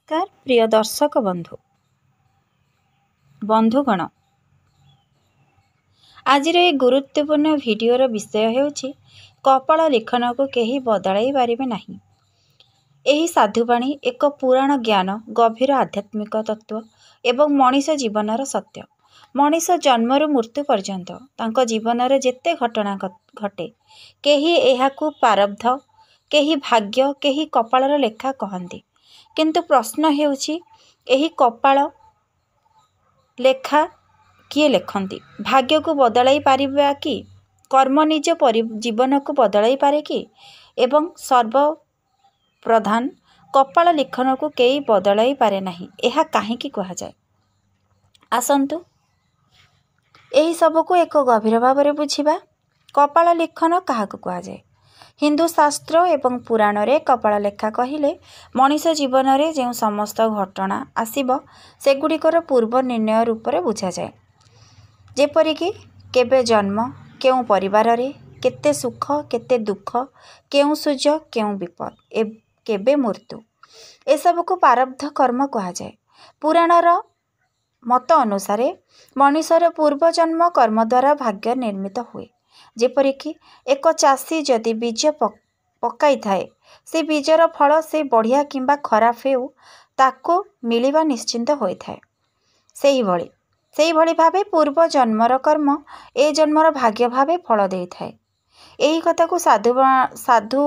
नमस्कार प्रिय दर्शक बंधुगण आज गुरुत्वपूर्ण भिडर विषय होछि कपाल लेखन को केही बदलाई पारिबे नाही। एही साधुवाणी एक पुराण ज्ञान गभीर आध्यात्मिक तत्व एवं मनीष जीवनर सत्य। मनीष जन्मरू मृत्यु पर्यंत तांको जीवन जेते घटना घटे केही एहाकू प्रारब्ध केही भाग्य केही कपालर लेखा कहती। किंतु प्रश्न हेउछि एही कपाल लेखा किए लेखନ୍ତି? भाग्य को बदलाई पारिबा कि? कर्म निज जीवन को बदलाई पारे कि? एवं सर्वप्रधान कपाल लेखन को केई बदलाई पारे नाही, एहा काहेकि कहा जाए? आसंतु एही सब को एक गभीर भाव में बुझिबा। कपाल लेखन काहाकु कहा जाए? हिंदू शास्त्र एवं पुराण रे कपाल लेखा कहिले मनीष जीवन रे जो समस्त घटना आसीबो सेगुड़िकर पूर्व निर्णय रूप में बुझा जाए। जेपरिकी केबे जन्म, केउं परिवार रे, केते सुख केते दुख, केउं सुज केउं विपद, केबे मृत्यु, ए सब को प्रारब्ध कर्म कहा जाए। पुराणर मत अनुसार मनीषर पूर्व जन्म कर्म द्वारा भाग्य निर्मित हुए। जेपरिकी एक चाषी जदि बीज पकाई थाए से बीजर फल से बढ़िया किंबा खराब हेउ ताको मिलिबा निश्चिंत होई थाए। सेही भली भावे पूर्व जन्मर कर्म ए जन्मर भाग्य भावे फल देई थाए। एही कथा को साधु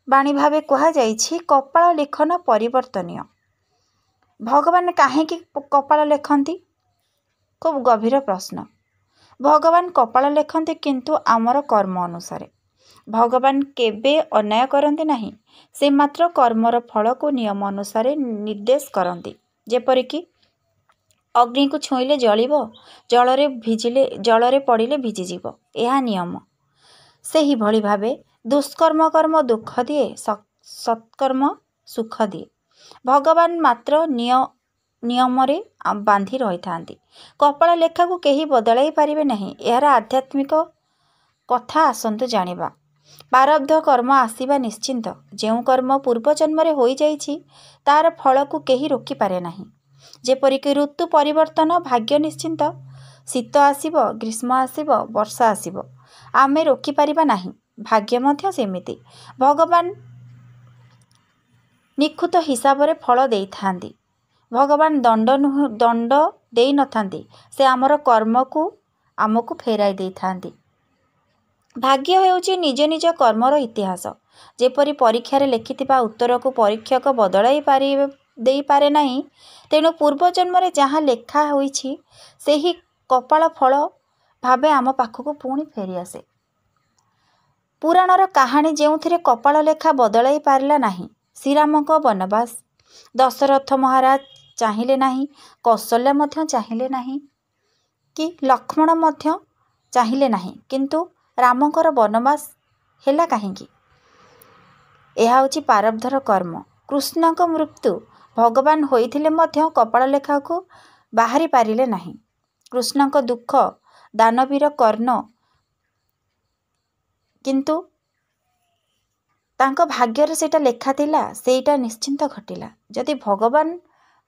बाणी भावे कहा जाइछि कपाल लेखन परिवर्तनीय। भगवान काहेकि कपाल लेखନ୍ତି? खूब गभीर प्रश्न। भगवान कपाल लेखନ୍ତି किंतु आमर कर्म अनुसार। भगवान केबे अन्याय करते नहीं, से मात्र कर्मर फल को नियम अनुसार निर्देश करती। जेपरिकी अग्नि को छुईले जलिब, जलरे पड़िले भिजिजीव, यह नियम। सेही भली भावे दुष्कर्म कर्म दुख दिए, सत्कर्म सुख दिए। भगवान मात्र नियम रे बांधी रही थांती। कपाल लेखा को केही बदलाई पारिबे नहीं, यार आध्यात्मिक कथा आसंतु जानिबा। प्रारब्ध कर्म आसीबा निश्चिंत। जेउ कर्म पूर्व जन्म रे होई जाइछि तार फल को केही रोकी पारे नहीं। जेपरिकी ऋतु परिवर्तन भाग्य निश्चिंत। शीत आसीबो, ग्रीष्म आसीबो, वर्षा आसीबो, आमे रोकी पारिबा नहीं। भाग्य मध्य सेमिति। भगवान निखुत हिसाब रे फल देई थांती। भगवान दंड दे न थांती, से आमर कर्म को आमको फेराई दे थांती। भाग्य हेउछि निज निज कर्मर इतिहास। जेपरि परीक्षा रे लिखिथिबा उत्तर को परीक्षक बदलाई दे पारे नहीं, तेणु पूर्व जन्म रे जहाँ लेखा होइछि सेही कपाल फल भावे आम पाखक पुणी फेरी आसे। पुराणर कहानी जेउथिरे कपाल लेखा बदलाई पारला नहीं। श्रीराम को वनवास, दशरथ महाराज चाहिए नहीं, कौशल्या मध्य चाहिए नहीं, कि लक्ष्मण मध्य चाहिए नहीं, किंतु रामकर वनवास हेला काहेकि? यह होछि प्रारब्धर कर्म। कृष्ण को मृत्यु भगवान होइथिले मध्य कपाल लेखा को बाहरी पारिले नहीं। कृष्ण को दुख दानवीर कर्ण, किंतु तांको भाग्यर सेटा लेखा थिला, सेटा निश्चिंत घटिला। जदि भगवान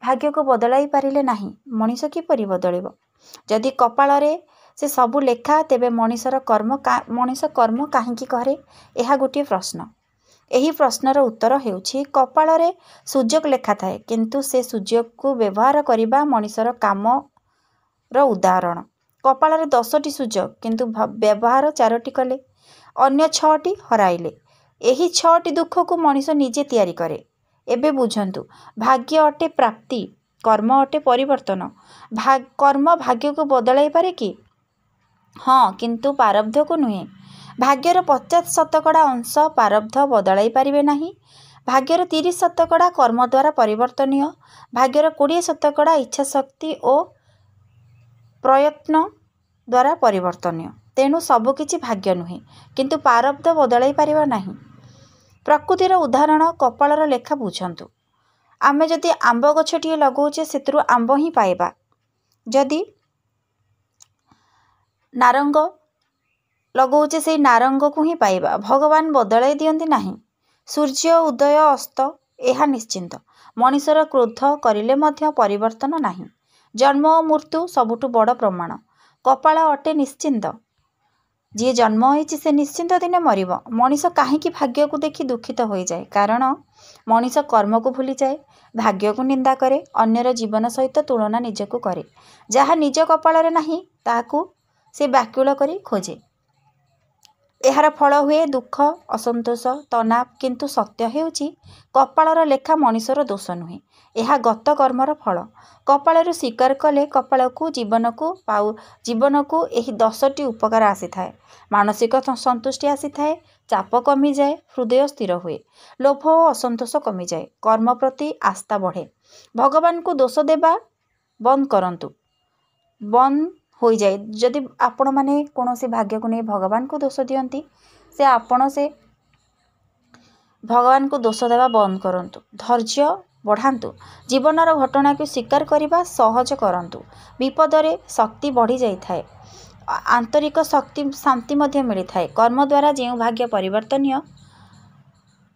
भाग्य को बदलाई पारिले नहीं, मनीष किपरि बदलिब? जदि कपाल रे से सबु लेखा, तेबे मनीष कर्म काहेकि करे? यह गोटे प्रश्न। एही प्रश्नर उत्तर हेउछि कपाल रे सुजोग लेखा थाए, किंतु से सुजोग को व्यवहार करिबा मनीषर काम रो उदाहरण। कपाल रे 10टी सुजोग, किंतु व्यवहार 4टी कले, अन्य 6टी हराइले। एही 6टी दुख को मनीष निजे तैयारी करे। एबे बुझंतु, भाग्य अटे प्राप्ति, कर्म अटे परिवर्तन। कर्म भाग्य को बदलाई पारे कि? हाँ, किंतु प्रारब्ध को नुहे। भाग्यर 50% अंश प्रारब्ध बदलाई पारिबे नहीं। भाग्यर 30% कर्म द्वारा परिवर्तनीय। भाग्यर 20% इच्छा शक्ति और प्रयत्न द्वारा परिवर्तनीय। तेणु सबकिछि भाग्य नुहे, किंतु प्रारब्ध बदलाई पारिबा नहीं। प्रकृतिर उदाहरण कपालर लेखा बुझंतु। आमे जदि आंब गछटिए लगौचे सेतरु आंब ही पाइबा। जदि नारंग लगौचे से नारंग को ही पाइबा। भगवान बदलाई दियंती नहीं। सूर्य उदय अस्त यह निश्चिंत। मनिषर क्रोध करिले मध्य परिवर्तन नाही। जन्म और मृत्यु सबुठु बड़ प्रमाण। कपाल अटे निश्चिंत। जी जन्म होइछि से निश्चिंत दिने मरिब। मनीष कहीं भाग्य को देखि दुखित हो जाए, कारण मनीष कर्म को भूली जाए, भाग्य को निंदा करे, अन्यर जीवन सहित तुलना निजको करे। जहाँ निज कपाल नहीं ताकू से व्याकुल करी खोजे। एहार फल हुए दुख, असंतोष, तनाव। किंतु सत्य हेउछि कपालर लेखा मनीषर दोष नुहे, यह गत कर्मर फल। कपालरू स्वीकार कले कपाल को जीवन को यही 10टी उपकार आसी थाए। मानसिक संतुष्टि आसी थाए, चाप कमी जाए, हृदय स्थिर हुए, लोभ और असंतोष कमी जाए, कर्म प्रति आस्था बढ़े। भगवान को दोष देवा बंद करंतु, बंद हो जाए। जदि आपण माने कौनसी भाग्य को नहीं भगवान को दोष दियंती, से आपण से भगवान को दोष देवा बंद करंतु। धैर्य बढ़ांतु। जीवनर घटना को स्वीकार करने सहज करंतु। विपदरे शक्ति बढ़ी जाई थाए, आंतरिक शक्ति शांति मध्य मिली थाए। कर्म द्वारा जो भाग्य परिवर्तनीय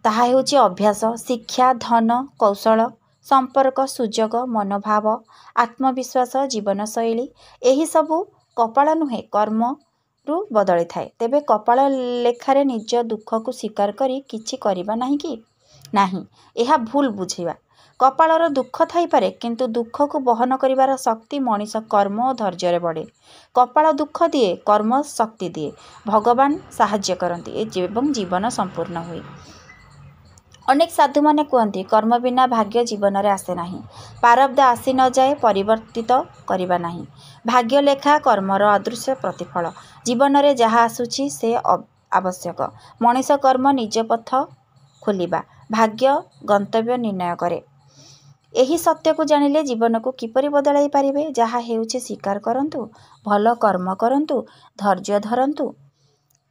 ताहा हेउछि अभ्यास, शिक्षा, धन, कौशल, संपर्क, सुजोग, मनोभाव, आत्मविश्वास, जीवनशैली। यही सबू कपाल नुहे कर्म रु बदली थाए। तेबे कपाल लेखारे निज दुख को स्वीकार करी किछि करिबा नाही कि नाही, यह भूल बुझिबा। कपालर दुख थाई पारे, किंतु दुख को बहन करिवार शक्ति मनीष कर्म और धैर्य बढ़े। कपाल दुख दिए, कर्म शक्ति दिए। भगवान साहाय्य करती एवं जीवन संपूर्ण हुए। अनेक साधु माने कहते कर्म बिना भाग्य जीवन में आसे नहीं। प्रारब्ध आसी न जाए परिवर्तित करिबा नहीं। भाग्य लेखा कर्मर अदृश्य प्रतिफल। जीवन में जहाँ आसुछि से आवश्यक। मनीष कर्म निज पथ खोलिबा, भाग्य गंतव्य निर्णय करे। यही सत्य को जानिले जीवन को किपरि बदलाई पारिबे। जहाँ हेउछि स्वीकार करंतु, भल कर्म करंतु, धैर्य धरंतु,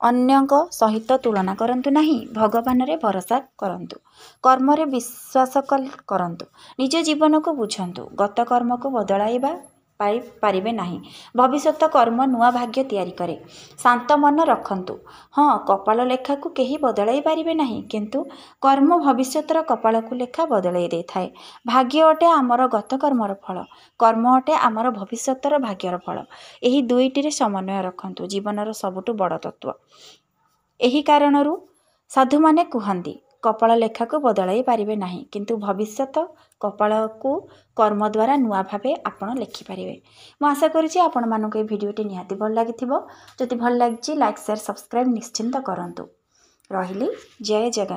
अन्यक सहित तुलना करंतु नहीं, भगवान रे भरोसा करंतु, कर्म रे विश्वास करंतु, निज जीवन को बुझंतु। गत कर्म को बदलाइबा पाई पारिबे नहीं। भविष्यत कर्म नुआ भाग्य तैयारी करे। शांत मन रखंतु। हाँ, कपाल लेखा को केही बदलाई पारिबे नहीं, किंतु कर्म भविष्यतर कपाल को लेखा बदलाई दे थाए। भाग्य अटे आमर गत कर्मर फल, कर्म अटे आमर भविष्यतर भाग्यर फल। एही दुईटी समन्वय रखंतु, जीवनर सबुठु बड़ तत्व। एही कारणरू साधु माने कहंती कपाल लेखा को बदलाई पारिबे नहीं, किंतु भविष्यत कपाल को कर्म द्वारा नुआ भावे आपण लेखि पारिबे। मैं आशा करुछि आपण मानको ए भिडियोटी निहाती भल लागिथिबो। जदि भल लागिछि लाइक शेयर सब्सक्राइब निश्चिंत करंतु। रहिली जय जगन्नाथ।